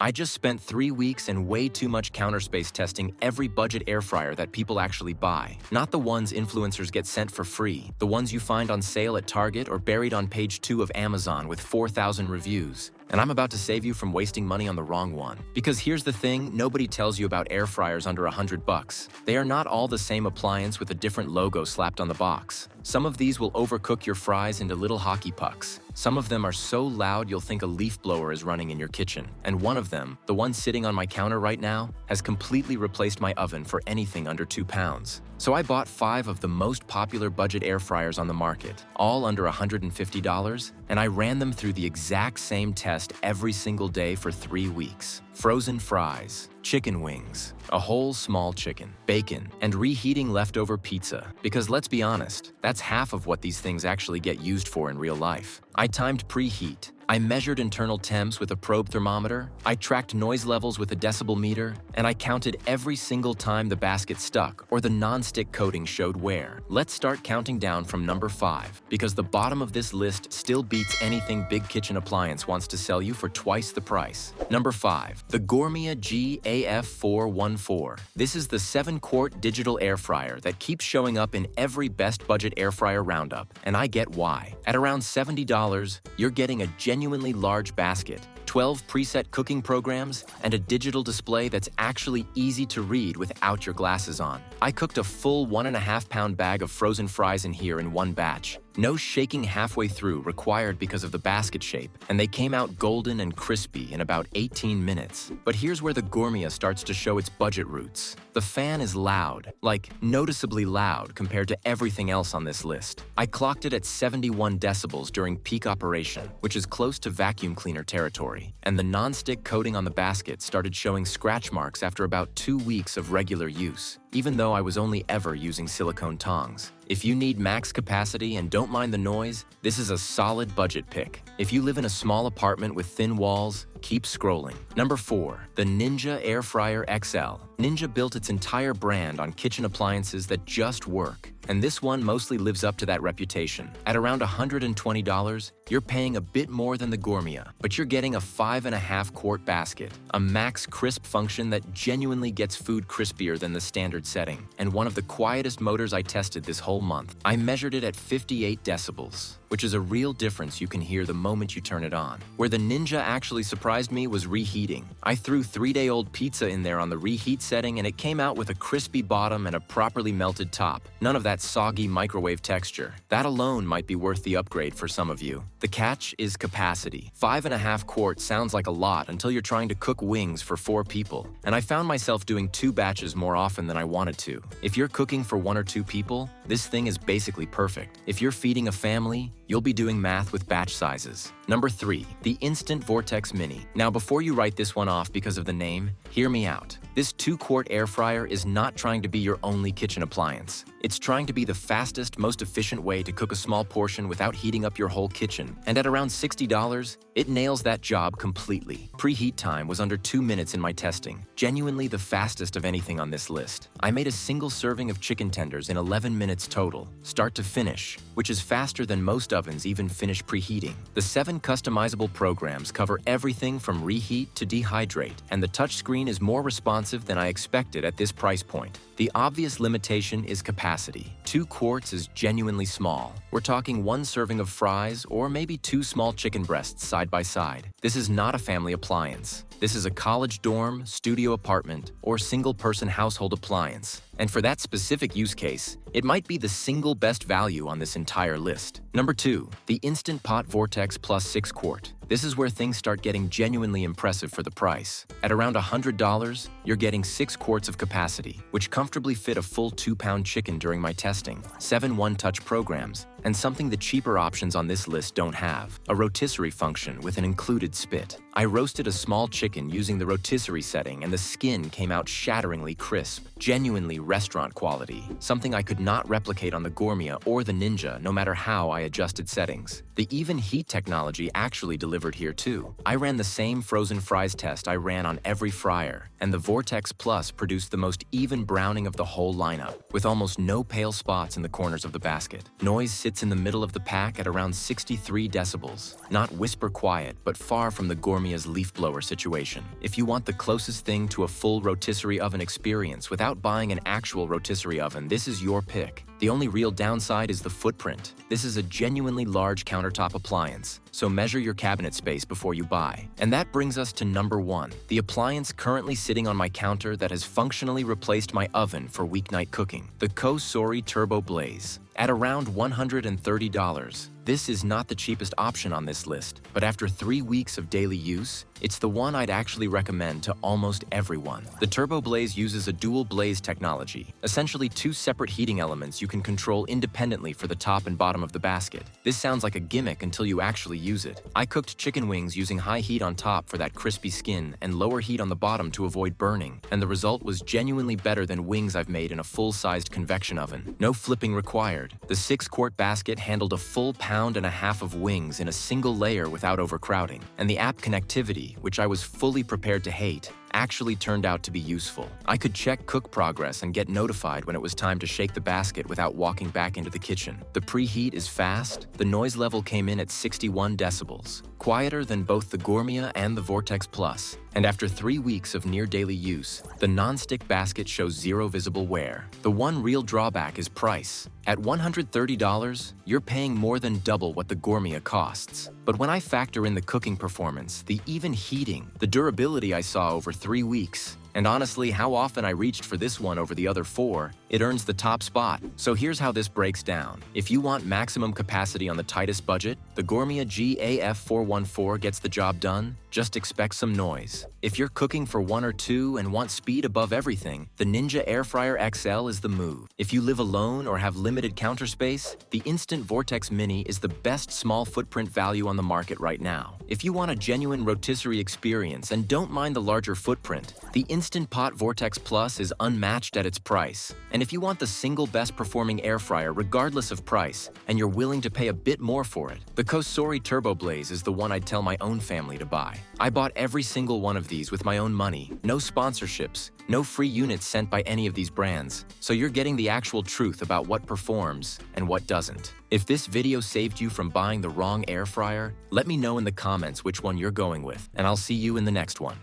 I just spent 3 weeks and way too much counter space testing every budget air fryer that people actually buy. Not the ones influencers get sent for free, the ones you find on sale at Target or buried on page 2 of Amazon with 4,000 reviews. And I'm about to save you from wasting money on the wrong one. Because here's the thing, nobody tells you about air fryers under $100. They are not all the same appliance with a different logo slapped on the box. Some of these will overcook your fries into little hockey pucks. Some of them are so loud you'll think a leaf blower is running in your kitchen. And one of them, the one sitting on my counter right now, has completely replaced my oven for anything under 2 pounds. So I bought 5 of the most popular budget air fryers on the market, all under $150, and I ran them through the exact same test every single day for 3 weeks. Frozen fries, chicken wings, a whole small chicken, bacon, and reheating leftover pizza. Because let's be honest, that's half of what these things actually get used for in real life. I timed preheat. I measured internal temps with a probe thermometer, I tracked noise levels with a decibel meter, and I counted every single time the basket stuck or the non-stick coating showed wear. Let's start counting down from number 5, because the bottom of this list still beats anything Big Kitchen Appliance wants to sell you for twice the price. Number 5, the Gourmia GF414. This is the 7-quart digital air fryer that keeps showing up in every best budget air fryer roundup, and I get why. At around $70, you're getting a genuinely large basket, 12 preset cooking programs, and a digital display that's actually easy to read without your glasses on. I cooked a full 1.5-pound bag of frozen fries in here in one batch. No shaking halfway through required because of the basket shape, and they came out golden and crispy in about 18 minutes. But here's where the Gourmia starts to show its budget roots. The fan is loud, like noticeably loud compared to everything else on this list. I clocked it at 71 decibels during peak operation, which is close to vacuum cleaner territory, and the non-stick coating on the basket started showing scratch marks after about 2 weeks of regular use, even though I was only ever using silicone tongs. If you need max capacity and don't mind the noise, this is a solid budget pick. If you live in a small apartment with thin walls, keep scrolling. Number 4, the Ninja Air Fryer XL. Ninja built its entire brand on kitchen appliances that just work, and this one mostly lives up to that reputation. At around $120, you're paying a bit more than the Gourmia, but you're getting a 5.5-quart basket, a max crisp function that genuinely gets food crispier than the standard setting, and one of the quietest motors I tested this whole month. I measured it at 58 decibels, which is a real difference you can hear the moment you turn it on. Where the Ninja actually surprised me was reheating. I threw 3-day-old pizza in there on the reheat setting, and it came out with a crispy bottom and a properly melted top. None of that soggy microwave texture. That alone might be worth the upgrade for some of you. The catch is capacity. 5.5 quarts sounds like a lot until you're trying to cook wings for 4 people, and I found myself doing 2 batches more often than I wanted to. If you're cooking for 1 or 2 people, this thing is basically perfect. If you're feeding a family, you'll be doing math with batch sizes. Number 3, the Instant Vortex Mini. Now, before you write this one off because of the name, hear me out. This 2-quart air fryer is not trying to be your only kitchen appliance. It's trying to be the fastest, most efficient way to cook a small portion without heating up your whole kitchen. And at around $60, it nails that job completely. Preheat time was under 2 minutes in my testing, genuinely the fastest of anything on this list. I made a single serving of chicken tenders in 11 minutes total, start to finish, which is faster than most ovens even finish preheating. The 7 customizable programs cover everything from reheat to dehydrate, and the touchscreen is more responsive than I expected at this price point. The obvious limitation is capacity. 2 quarts is genuinely small. We're talking 1 serving of fries or maybe 2 small chicken breasts side by side. This is not a family appliance. This is a college dorm, studio apartment, or single-person household appliance. And for that specific use case, it might be the single best value on this entire list. Number 2, the Instant Pot Vortex Plus 6-quart. This is where things start getting genuinely impressive for the price. At around $100, you're getting 6 quarts of capacity, which comfortably fit a full 2-pound chicken during my testing, 7 one-touch programs, and something the cheaper options on this list don't have, a rotisserie function with an included spit. I roasted a small chicken using the rotisserie setting, and the skin came out shatteringly crisp, genuinely restaurant quality, something I could not replicate on the Gourmia or the Ninja no matter how I adjusted settings. The even heat technology actually delivers delivered here too. I ran the same frozen fries test I ran on every fryer, and the Vortex Plus produced the most even browning of the whole lineup, with almost no pale spots in the corners of the basket. Noise sits in the middle of the pack at around 63 decibels. Not whisper quiet, but far from the Gourmia's leaf blower situation. If you want the closest thing to a full rotisserie oven experience without buying an actual rotisserie oven, this is your pick. The only real downside is the footprint. This is a genuinely large countertop appliance, so measure your cabinet space before you buy. And that brings us to number 1, the appliance currently sitting on my counter that has functionally replaced my oven for weeknight cooking, the COSORI TurboBlaze. At around $130, this is not the cheapest option on this list, but after 3 weeks of daily use, it's the one I'd actually recommend to almost everyone. The TurboBlaze uses a dual blaze technology, essentially 2 separate heating elements you can control independently for the top and bottom of the basket. This sounds like a gimmick until you actually use it. I cooked chicken wings using high heat on top for that crispy skin and lower heat on the bottom to avoid burning, and the result was genuinely better than wings I've made in a full-sized convection oven. No flipping required. The 6-quart basket handled a full pound and a half of wings in a single layer without overcrowding, and the app connectivity, which I was fully prepared to hate, actually turned out to be useful. I could check cook progress and get notified when it was time to shake the basket without walking back into the kitchen. The preheat is fast, the noise level came in at 61 decibels, quieter than both the Gourmia and the Vortex Plus. And after 3 weeks of near-daily use, the non-stick basket shows 0 visible wear. The one real drawback is price. At $130, you're paying more than double what the Gourmia costs. But when I factor in the cooking performance, the even heating, the durability I saw over 3 weeks, and honestly how often I reached for this one over the other 4, it earns the top spot. So here's how this breaks down. If you want maximum capacity on the tightest budget, the Gourmia GF414 gets the job done. Just expect some noise. If you're cooking for 1 or 2 and want speed above everything, the Ninja Air Fryer XL is the move. If you live alone or have limited counter space, the Instant Vortex Mini is the best small footprint value on the market right now. If you want a genuine rotisserie experience and don't mind the larger footprint, the Instant Pot Vortex Plus is unmatched at its price. And if you want the single best performing air fryer regardless of price, and you're willing to pay a bit more for it, the COSORI TurboBlaze is the one I'd tell my own family to buy. I bought every single one of these with my own money, no sponsorships, no free units sent by any of these brands, so you're getting the actual truth about what performs and what doesn't. If this video saved you from buying the wrong air fryer, let me know in the comments which one you're going with, and I'll see you in the next one.